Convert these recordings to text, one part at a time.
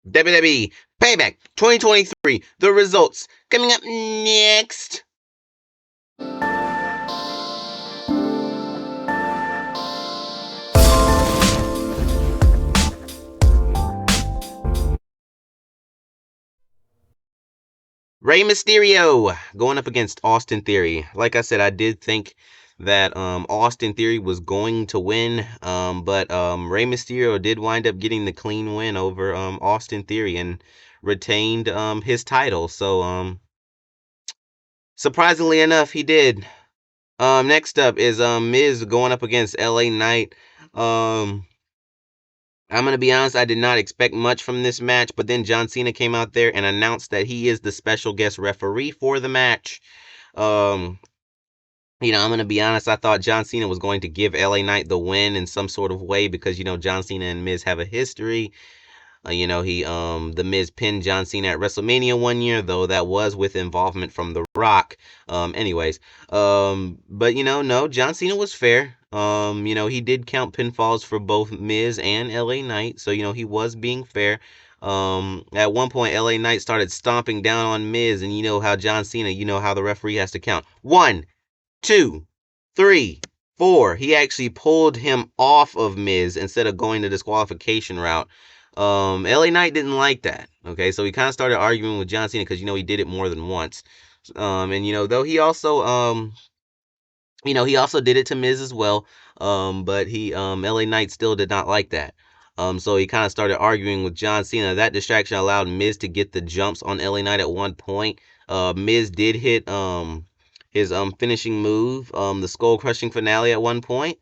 WWE Payback 2023. The results coming up next. Rey Mysterio going up against Austin Theory. Like I said, I did think that Austin Theory was going to win, but Rey Mysterio did wind up getting the clean win over Austin Theory and retained his title. So surprisingly enough, he did. Next up is Miz going up against LA Knight. I'm gonna be honest, I did not expect much from this match, but then John Cena came out there and announced that he is the special guest referee for the match. Um, I'm gonna be honest, I thought John Cena was going to give LA Knight the win in some sort of way because John Cena and Miz have a history. The Miz pinned John Cena at WrestleMania one year, though that was with involvement from The Rock. But no, John Cena was fair. He did count pinfalls for both Miz and LA Knight, so he was being fair. At one point, LA Knight started stomping down on Miz, and you know how John Cena, how the referee has to count 1, 2, 3, 4. He actually pulled him off of Miz instead of going the disqualification route. LA Knight didn't like that. Okay, so he kind of started arguing with John Cena because he did it more than once. And though he also did it to Miz as well. But LA Knight still did not like that. So he kind of started arguing with John Cena. That distraction allowed Miz to get the jumps on LA Knight at one point. Miz did hit his finishing move, the skull crushing finale at one point.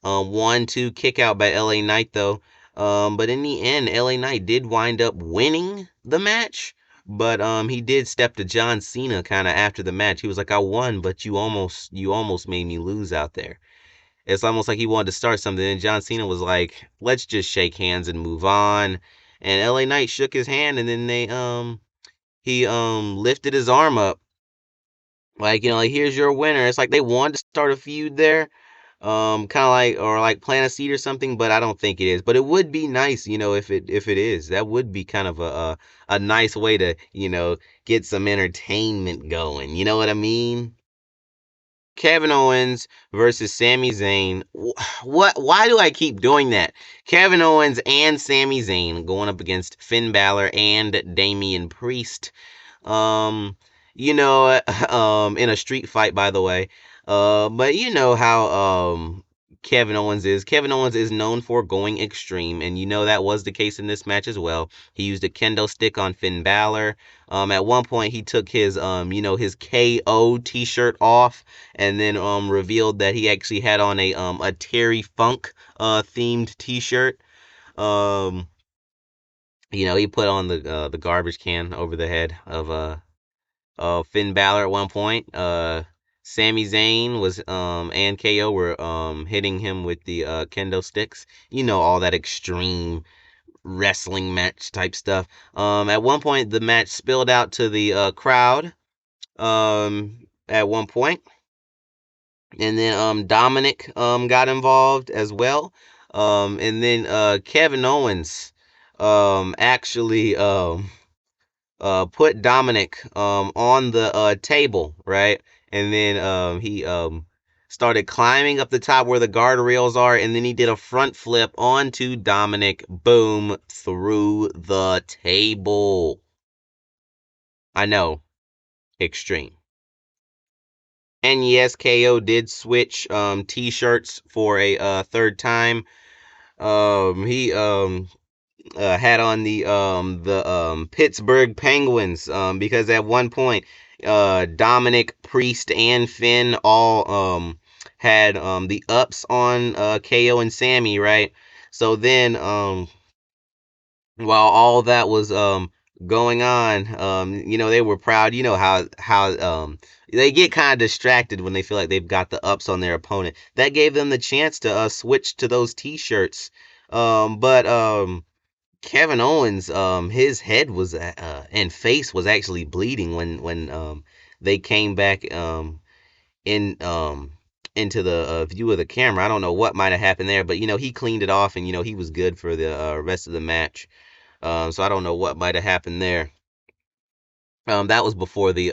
1-2 kick out by LA Knight though. But in the end, LA Knight did wind up winning the match. But he did step to John Cena kind of after the match. He was like, "I won, but you almost made me lose out there." It's almost like he wanted to start something, and John Cena was like, "Let's just shake hands and move on." And LA Knight shook his hand, and then he lifted his arm up, like like, "Here's your winner." It's like they wanted to start a feud there, kind of like, or like plant a seed or something, but I don't think it is. But it would be nice, if it is. That would be kind of a nice way to get some entertainment going. You know what I mean? Kevin Owens versus Sami Zayn. What? Why do I keep doing that? Kevin Owens and Sami Zayn going up against Finn Balor and Damian Priest. Um, in a street fight, by the way. But you know how Kevin Owens is. Kevin Owens is known for going extreme, and that was the case in this match as well. He used a kendo stick on Finn Balor. At one point he took his KO t-shirt off and then revealed that he actually had on a Terry Funk themed t-shirt. Um, he put on the garbage can over the head of Finn Balor at one point. Sami Zayn was and KO were hitting him with the kendo sticks. All that extreme wrestling match type stuff. At one point the match spilled out to the crowd. At one point, and then Dominic got involved as well. And then Kevin Owens actually put Dominic on the table, right? And then he started climbing up the top where the guardrails are, and then he did a front flip onto Dominic, boom, through the table. I know, extreme. And yes, KO did switch t-shirts for a third time. He had on the Pittsburgh Penguins because at one point Dominic, Priest, and Finn all had the ups on KO and Sami, right? So then while all that was going on, they were proud. You know how they get kind of distracted when they feel like they've got the ups on their opponent. That gave them the chance to switch to those t-shirts. But Kevin Owens, his head was and face was actually bleeding when they came back in into the view of the camera. I don't know what might have happened there, but he cleaned it off and he was good for the rest of the match. So I don't know what might have happened there. That was before the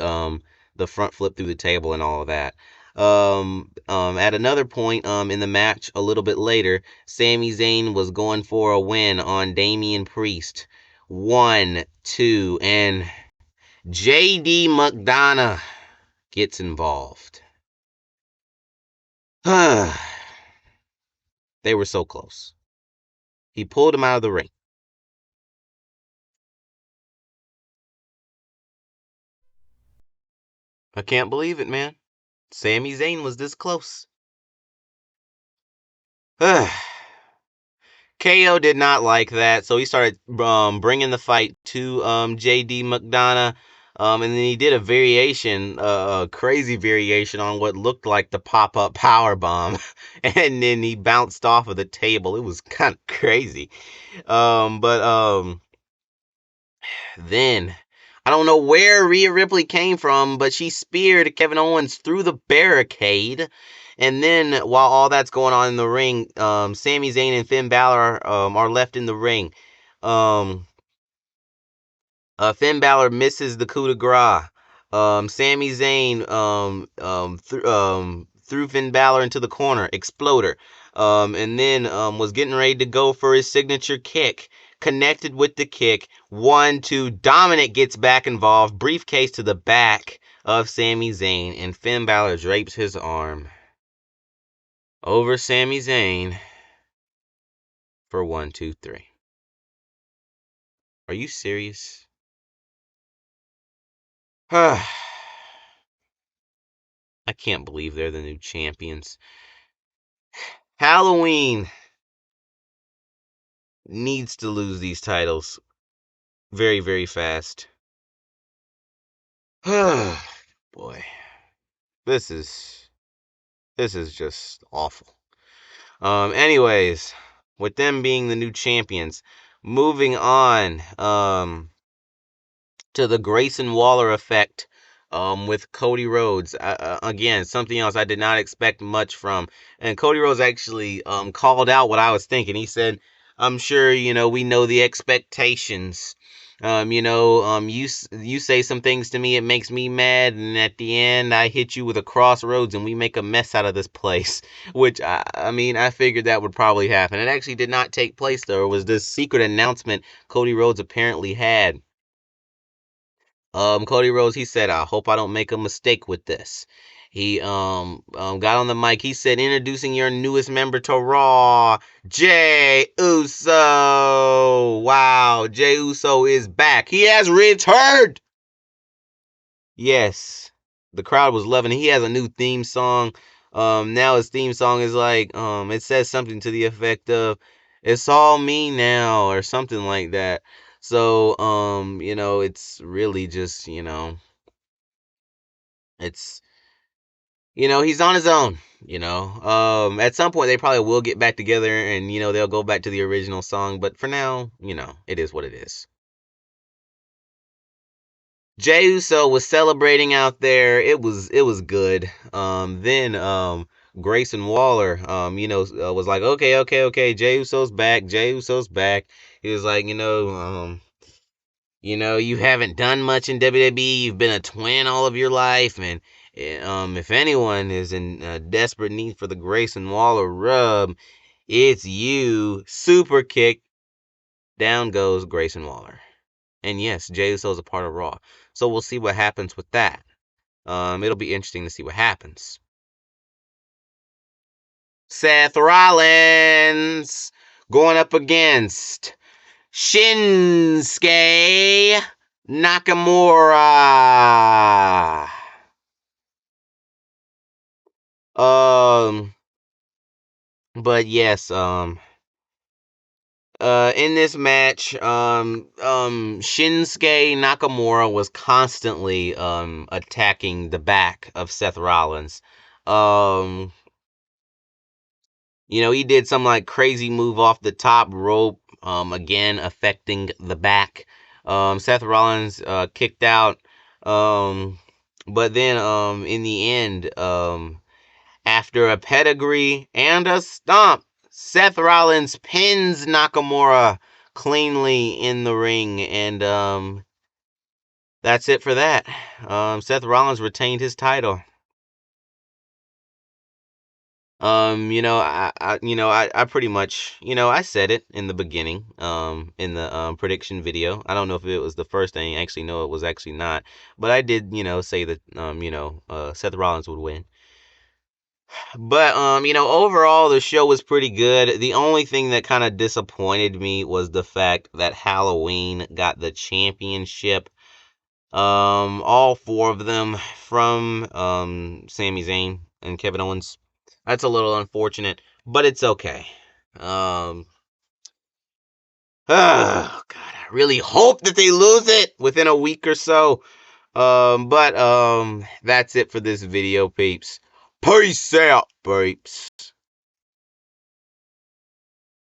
front flip through the table and all of that. At another point in the match, a little bit later, Sami Zayn was going for a win on Damian Priest. 1, 2, and JD McDonough gets involved. They were so close. He pulled him out of the ring. I can't believe it, man. Sami Zayn was this close. KO did not like that, so he started bringing the fight to JD McDonough. And then he did a variation, a crazy variation on what looked like the pop-up power bomb, and then he bounced off of the table. It was kind of crazy. But then I don't know where Rhea Ripley came from, but she speared Kevin Owens through the barricade. And then while all that's going on in the ring, Sami Zayn and Finn Balor are left in the ring. Um, Finn Balor misses the coup de grace. Sami Zayn threw Finn Balor into the corner, exploder. And then was getting ready to go for his signature kick. Connected with the kick. 1, 2. Dominic gets back involved. Briefcase to the back of Sami Zayn, and Finn Balor drapes his arm over Sami Zayn for 1, 2, 3. Are you serious? I can't believe they're the new champions. Halloween needs to lose these titles very, very fast. Boy, this is just awful. Anyways, with them being the new champions, moving on to the Grayson Waller effect with Cody Rhodes. Again, something else I did not expect much from. And Cody Rhodes actually called out what I was thinking. He said, I'm sure, we know the expectations. You say some things to me, it makes me mad, and at the end, I hit you with a crossroads, and we make a mess out of this place. Which I figured that would probably happen. It actually did not take place though. It was this secret announcement Cody Rhodes apparently had. Cody Rhodes, he said, I hope I don't make a mistake with this. He got on the mic. He said, introducing your newest member to Raw, Jey Uso. Wow, Jey Uso is back. He has returned. Yes, the crowd was loving it. He has a new theme song. Now his theme song is like, it says something to the effect of, "It's all me now," or something like that. So, it's really just, it's, he's on his own. At some point they probably will get back together and they'll go back to the original song. But for now, it is what it is. Jey Uso was celebrating out there. It was good. Then Grayson Waller, was like, okay, okay, okay. Jey Uso's back. Jey Uso's back. He was like, you haven't done much in WWE. You've been a twin all of your life, and if anyone is in desperate need for the Grayson Waller rub, it's you. Super kick. Down goes Grayson Waller. And yes, Jey Uso is a part of Raw. So we'll see what happens with that. It'll be interesting to see what happens. Seth Rollins going up against Shinsuke Nakamura. Um, but yes, in this match, Shinsuke Nakamura was constantly attacking the back of Seth Rollins. Um, he did some like crazy move off the top rope, again affecting the back. Seth Rollins kicked out. Um, but then in the end, after a pedigree and a stomp, Seth Rollins pins Nakamura, cleanly in the ring, and that's it for that. Seth Rollins retained his title. I pretty much, I said it in the beginning, in the prediction video. I don't know if it was the first thing. Actually, no, it was actually not. But I did, say that, Seth Rollins would win. But, overall, the show was pretty good. The only thing that kind of disappointed me was the fact that Halloween got the championship. All four of them from, Sami Zayn and Kevin Owens. That's a little unfortunate, but it's okay. Um, oh, God, I really hope that they lose it within a week or so. But that's it for this video, peeps. Peace out, peeps.